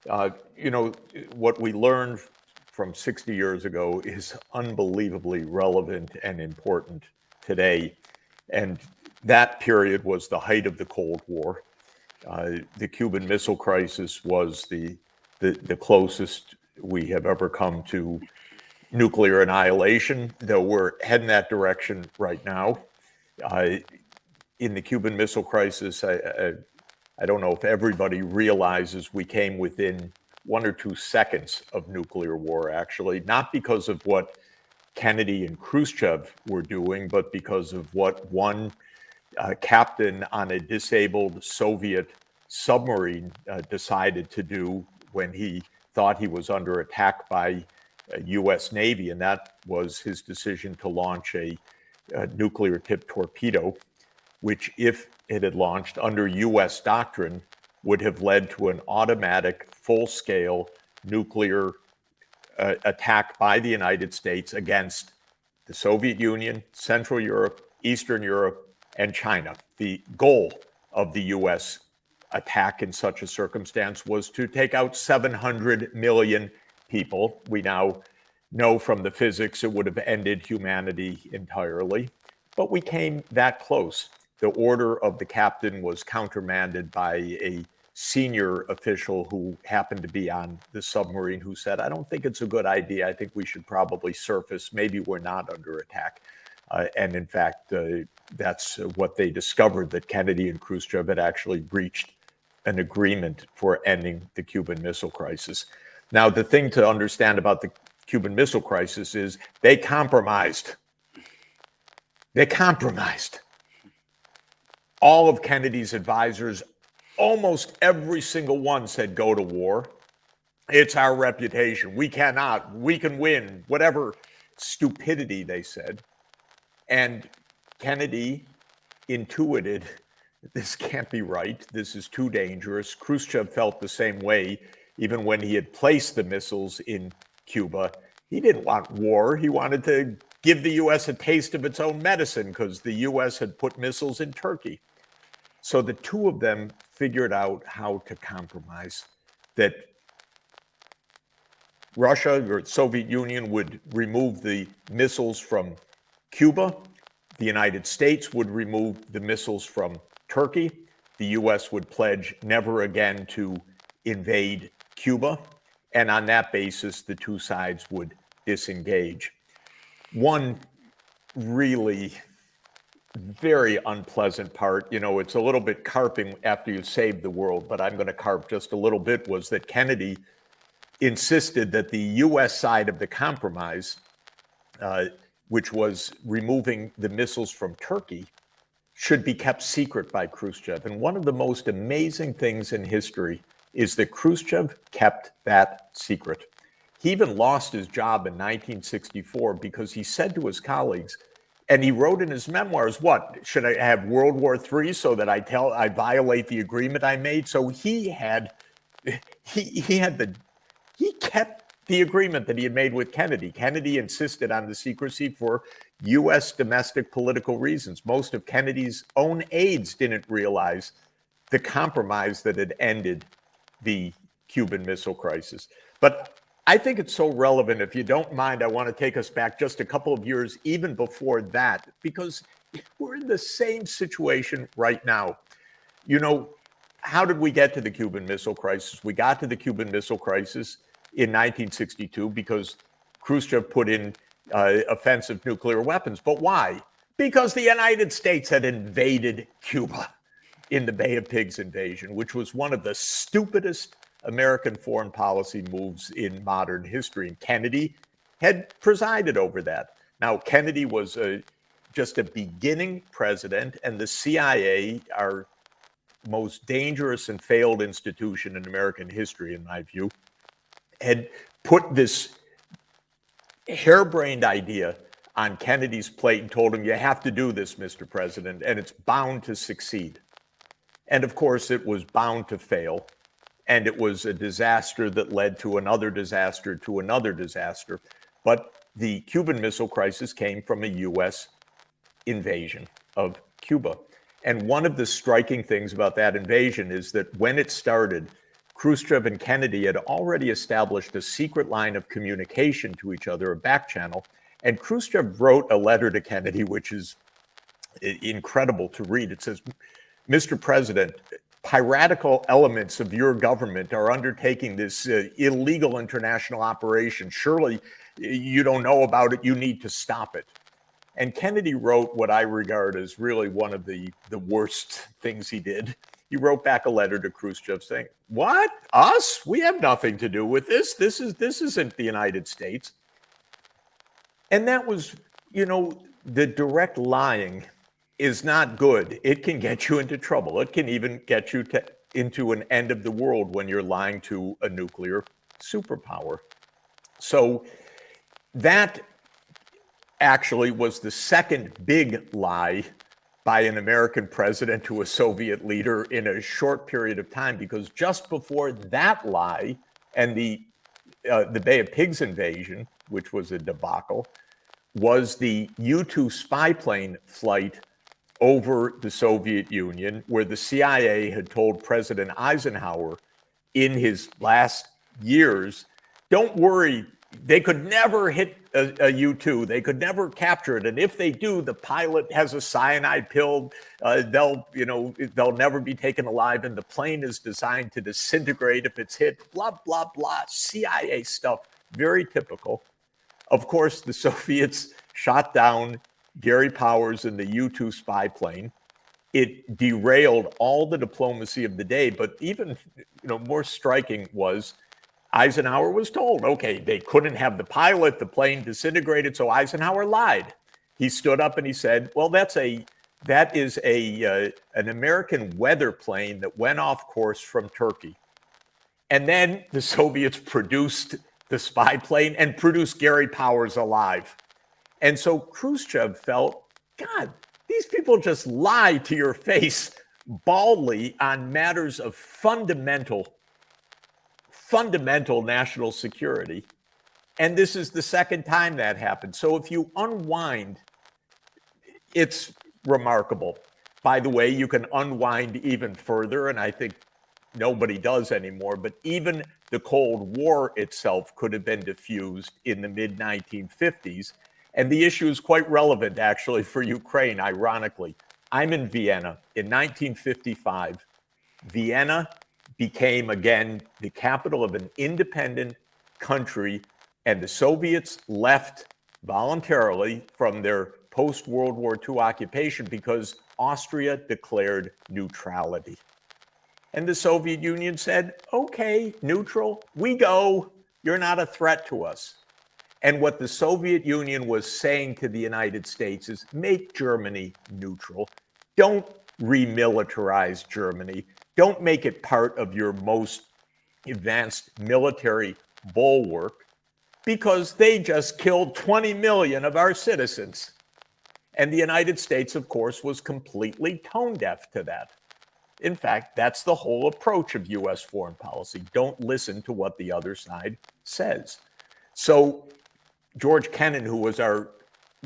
You know, what we learned from 60 years ago is unbelievably relevant and important today. And that period was the height of the Cold War. The Cuban Missile Crisis was the closest we have ever come to nuclear annihilation, though we're heading that direction right now. In the Cuban Missile Crisis, I don't know if everybody realizes we came within 1 or 2 seconds of nuclear war, actually, not because of what Kennedy and Khrushchev were doing, but because of what one captain on a disabled Soviet submarine decided to do when he thought he was under attack by U.S. Navy, and that was his decision to launch a nuclear-tipped torpedo, which, if it had launched under U.S. doctrine, would have led to an automatic, full-scale nuclear attack by the United States against the Soviet Union, Central Europe, Eastern Europe, and China. The goal of the U.S. attack in such a circumstance was to take out 700 million people. We now know from the physics it would have ended humanity entirely, but we came that close. The order of the captain was countermanded by a senior official who happened to be on the submarine, who said, "I don't think it's a good idea. I think we should probably surface. Maybe we're not under attack." And in fact, that's what they discovered, that Kennedy and Khrushchev had actually reached an agreement for ending the Cuban Missile Crisis. Now, the thing to understand about the Cuban Missile Crisis is they compromised. They compromised. All of Kennedy's advisors, almost every single one, said go to war. It's our reputation. We cannot. We can win. Whatever stupidity they said. And Kennedy intuited, this can't be right. This is too dangerous. Khrushchev felt the same way, even when he had placed the missiles in Cuba. He didn't want war. He wanted to give the U.S. a taste of its own medicine because the U.S. had put missiles in Turkey. So the two of them figured out how to compromise, that Russia or Soviet Union would remove the missiles from Cuba. The United States would remove the missiles from Turkey. The U.S. would pledge never again to invade Cuba. And on that basis, the two sides would disengage. One really very unpleasant part, you know, it's a little bit carping after you've saved the world, but I'm going to carp just a little bit, was that Kennedy insisted that the U.S. side of the compromise, which was removing the missiles from Turkey, should be kept secret by Khrushchev. And one of the most amazing things in history is that Khrushchev kept that secret. He even lost his job in 1964 because he said to his colleagues, and he wrote in his memoirs, what, should I have World War III so that I violate the agreement I made? So he kept the agreement that he had made with Kennedy. Kennedy insisted on the secrecy for U.S. domestic political reasons. Most of Kennedy's own aides didn't realize the compromise that had ended the Cuban Missile Crisis. But I think it's so relevant. If you don't mind, I want to take us back just a couple of years, even before that, because we're in the same situation right now. You know, how did we get to the Cuban Missile Crisis? We got to the Cuban Missile Crisis in 1962 because Khrushchev put in offensive nuclear weapons. But why? Because the United States had invaded Cuba in the Bay of Pigs invasion, which was one of the stupidest American foreign policy moves in modern history. And Kennedy had presided over that. Now, Kennedy was just a beginning president, and the CIA, our most dangerous and failed institution in American history, in my view, had put this harebrained idea on Kennedy's plate and told him, you have to do this, Mr. President, and it's bound to succeed. And of course, it was bound to fail. And it was a disaster that led to another disaster to another disaster. But the Cuban Missile Crisis came from a U.S. invasion of Cuba. And one of the striking things about that invasion is that when it started, Khrushchev and Kennedy had already established a secret line of communication to each other, a back channel. And Khrushchev wrote a letter to Kennedy, which is incredible to read. It says, Mr. President, piratical elements of your government are undertaking this illegal international operation. Surely you don't know about it. You need to stop it. And Kennedy wrote what I regard as really one of the worst things he did. He wrote back a letter to Khrushchev saying, what? Us? We have nothing to do with this. This isn't the United States. And that was, the direct lying is not good. It can get you into trouble. It can even get you into an end of the world when you're lying to a nuclear superpower. So that actually was the second big lie by an American president to a Soviet leader in a short period of time, because just before that lie and the Bay of Pigs invasion, which was a debacle, was the U-2 spy plane flight over the Soviet Union, where the CIA had told President Eisenhower in his last years, don't worry, they could never hit a U-2. They could never capture it. And if they do, the pilot has a cyanide pill. They'll never be taken alive. And the plane is designed to disintegrate if it's hit, blah, blah, blah. CIA stuff, very typical. Of course, the Soviets shot down Gary Powers in the U-2 spy plane. It derailed all the diplomacy of the day. But even more striking was Eisenhower was told, okay, they couldn't have the pilot, the plane disintegrated, so Eisenhower lied. He stood up and he said, well, that is an American weather plane that went off course from Turkey. And then the Soviets produced the spy plane and produced Gary Powers alive. And so Khrushchev felt, God, these people just lie to your face baldly on matters of fundamental national security. And this is the second time that happened. So if you unwind, it's remarkable. By the way, you can unwind even further, and I think nobody does anymore, but even the Cold War itself could have been diffused in the mid-1950s. And the issue is quite relevant, actually, for Ukraine, ironically. I'm in Vienna in 1955. Vienna became, again, the capital of an independent country, and the Soviets left voluntarily from their post-World War II occupation because Austria declared neutrality. And the Soviet Union said, okay, neutral, we go. You're not a threat to us. And what the Soviet Union was saying to the United States is, make Germany neutral. Don't remilitarize Germany. Don't make it part of your most advanced military bulwark, because they just killed 20 million of our citizens. And the United States, of course, was completely tone deaf to that. In fact, that's the whole approach of U.S. foreign policy. Don't listen to what the other side says. So George Kennan, who was our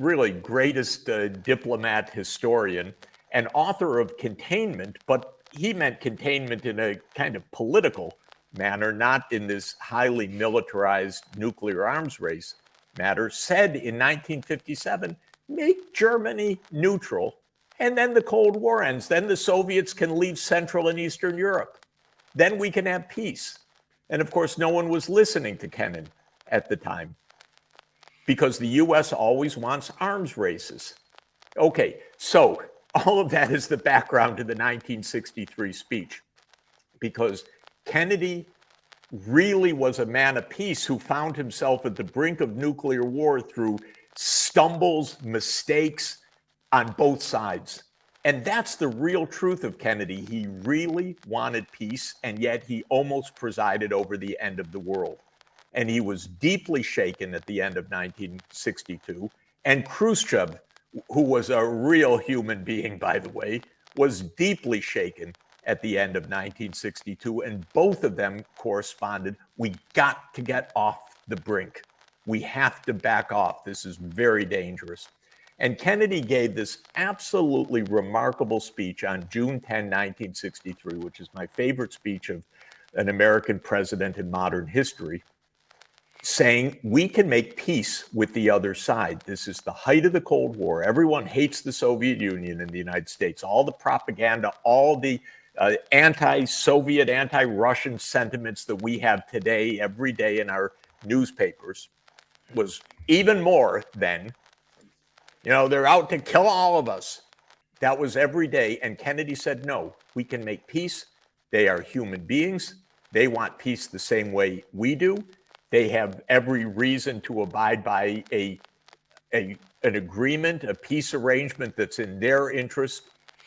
really greatest diplomat historian and author of Containment, but he meant containment in a kind of political manner, not in this highly militarized nuclear arms race matter, said in 1957, make Germany neutral, and then the Cold War ends. Then the Soviets can leave Central and Eastern Europe. Then we can have peace. And of course, no one was listening to Kennan at the time, because the U.S. always wants arms races. Okay, so all of that is the background to the 1963 speech, because Kennedy really was a man of peace who found himself at the brink of nuclear war through stumbles, mistakes on both sides. And that's the real truth of Kennedy. He really wanted peace, and yet he almost presided over the end of the world. And he was deeply shaken at the end of 1962. And Khrushchev, who was a real human being, by the way, was deeply shaken at the end of 1962. And both of them corresponded. We got to get off the brink. We have to back off. This is very dangerous. And Kennedy gave this absolutely remarkable speech on June 10, 1963, which is my favorite speech of an American president in modern history, saying we can make peace with the other side. This is the height of the Cold War. Everyone hates the Soviet Union in the United States. All the propaganda, all the anti-Soviet, anti-Russian sentiments that we have today, every day in our newspapers, was even more then. They're out to kill all of us. That was every day. And Kennedy said, no, we can make peace. They are human beings. They want peace the same way we do. They have every reason to abide by an agreement, a peace arrangement that's in their interest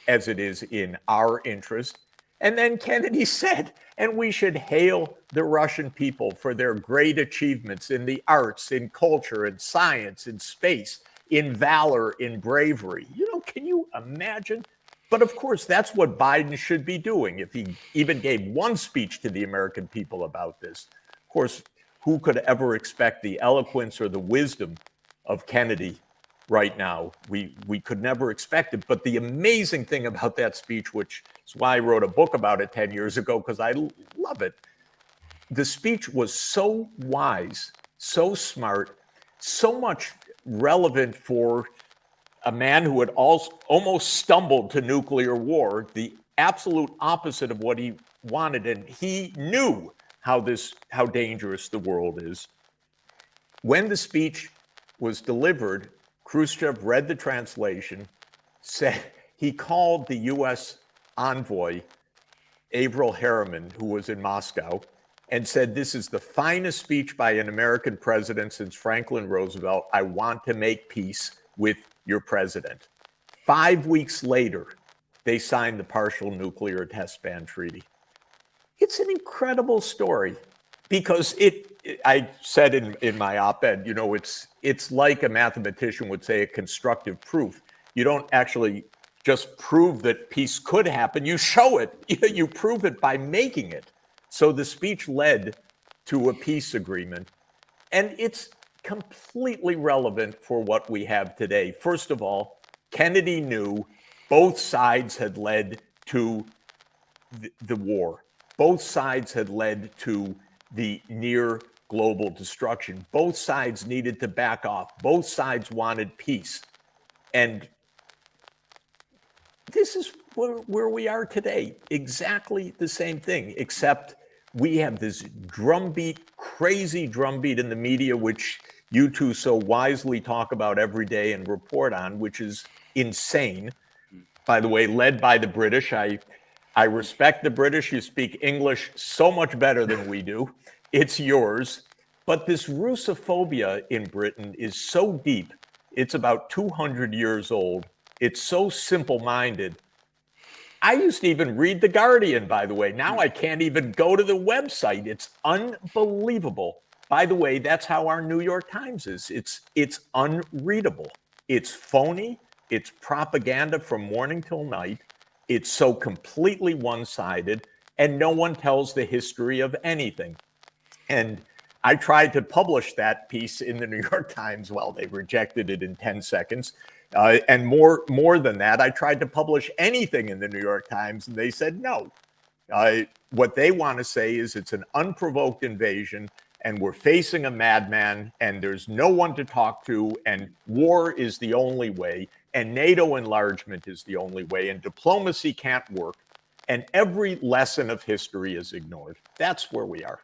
as it is in our interest. And then Kennedy said, and we should hail the Russian people for their great achievements in the arts, in culture, in science, in space, in valor, in bravery. Can you imagine? But of course, that's what Biden should be doing if he even gave one speech to the American people about this. Of course, who could ever expect the eloquence or the wisdom of Kennedy right now? We could never expect it. But the amazing thing about that speech, which is why I wrote a book about it 10 years ago, because I love it, the speech was so wise, so smart, so much relevant for a man who had almost stumbled to nuclear war, the absolute opposite of what he wanted. And he knew how dangerous the world is. When the speech was delivered, Khrushchev read the translation, said he called the U.S. envoy, Averell Harriman, who was in Moscow, and said, this is the finest speech by an American president since Franklin Roosevelt. I want to make peace with your president. 5 weeks later, they signed the Partial Nuclear Test Ban Treaty. It's an incredible story because I said in my op-ed, it's like a mathematician would say a constructive proof. You don't actually just prove that peace could happen. You show it. You prove it by making it. So the speech led to a peace agreement, and it's completely relevant for what we have today. First of all, Kennedy knew both sides had led to the war. Both sides had led to the near global destruction. Both sides needed to back off. Both sides wanted peace. And this is where we are today. Exactly the same thing, except we have this drumbeat, crazy drumbeat in the media, which you two so wisely talk about every day and report on, which is insane. By the way, led by the British. I respect the British. You speak English so much better than we do. It's yours. But this Russophobia in Britain is so deep. It's about 200 years old. It's so simple-minded. I used to even read The Guardian, by the way. Now I can't even go to the website. It's unbelievable. By the way, that's how our New York Times is. It's unreadable. It's phony. It's propaganda from morning till night. It's so completely one-sided, and no one tells the history of anything. And I tried to publish that piece in the New York Times. Well, they rejected it in 10 seconds. And more than that, I tried to publish anything in the New York Times, and they said no. What they want to say is it's an unprovoked invasion, and we're facing a madman, and there's no one to talk to, and war is the only way, and NATO enlargement is the only way, and diplomacy can't work, and every lesson of history is ignored. That's where we are.